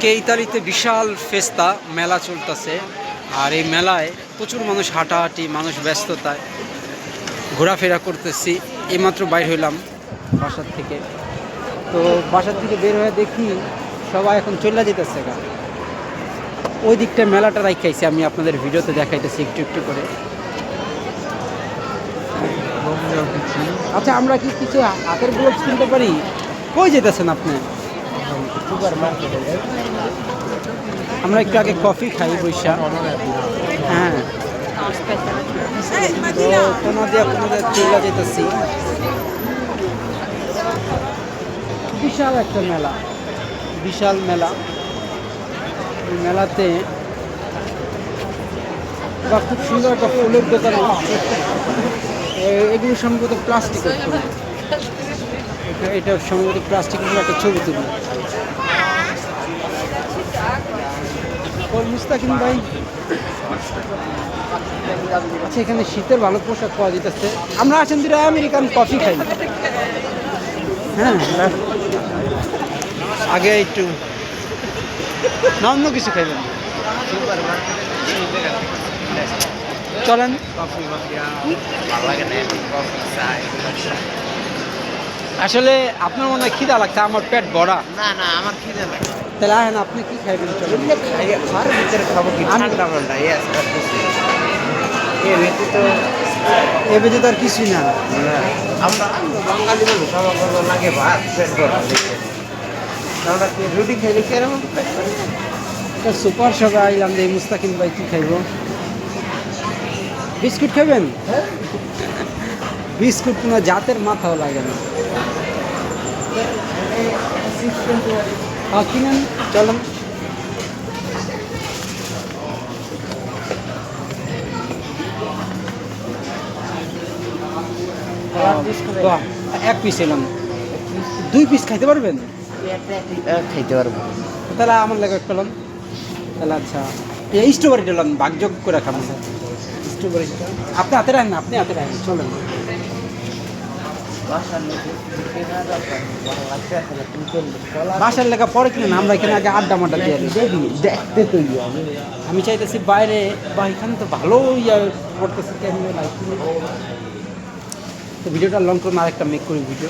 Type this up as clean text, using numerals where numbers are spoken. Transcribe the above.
আজকে ইতালিতে বিশাল ফেস্তা মেলা চলতেছে। আর এই মেলায় প্রচুর মানুষ, হাঁটাহাঁটি, মানুষ ব্যস্ততায় ঘোরাফেরা করতেছি। এইমাত্র বাইর হইলাম বাসার থেকে। তো বাসার থেকে বের হয়ে দেখি সবাই এখন চলে যেতেছে। ওই দিকটা মেলাটা রাখাইছি, আমি আপনাদের ভিডিওতে দেখাইতেছি একটু একটু করে। আচ্ছা, আমরা কি কিছু হাতের গ্লোভস কিনতে পারি? কই যেতেছেন আপনি? আমরা একটু আগে কফি খাই বৈশা। হ্যাঁ, তো কোনো দিয়ে আপনাদের চলে যেতেছি। বিশাল একটা মেলা, বিশাল মেলা। এই মেলাতে বা খুব সুন্দর একটা ফুলের দোকান। এগুলো সম্ভবত প্লাস্টিকের ফুল। এটা সম্ভবত প্লাস্টিকের একটা ছবি তুলি। মুস্তাকিম ভাই, আচ্ছা, এখানে শীতের ভালো পোশাক পাওয়া যেতেছে। আমরা আসেন দুটো আমেরিকান কফি খাই। হ্যাঁ, আগে একটু না অন্য কিছু খাইবেন? চলেন। আসলে আপনার মনে হয় খিদা লাগছে, আমার পেট ভরা। না না, আমার খিদে লাগে। তাহলে আহেন, আপনি কি খাইবেন? চলেন। ঘর ভিতরে খাবো কি? ঠান্ডা ঠান্ডা এ বেজে তো আর কিছুই না। আমরা বাঙালি মানুষ, আমার ভালো লাগে ভাত পেট ভরা দেখে। আমরা কি রুটি খাইলে কি এরকম পেট ভরে? এটা সুপার শপে আইলাম যে মুস্তাকিম ভাই কি খাইব? বিস্কুট খাবেন? বিস্কুট কোনো জাতের মাথাও লাগে না। কিনেন, চলেন। এক পিস এলাম, 2 পিস খাইতে পারবেন? খাইতে পারবো। তাহলে আমার লাগে একটা লন। তাহলে আচ্ছা, এই স্ট্রবেরিটা লন, ভাগযোগ করে খাবো। স্ট্রবেরিটা আপনি হাতে রাখেন, আপনি হাতে রাখেন, চলেন। বাসার লেখা পরে কিনেন, আমরা এখানে আগে আড্ডা মাড্ডা দিয়ে দেখতে তো আমি চাইতেছি বাইরে বা এখানে তো ভালো ইয়া করতেছে। তো ভিডিওটা লং করুন, আরেকটা মেক করি ভিডিও।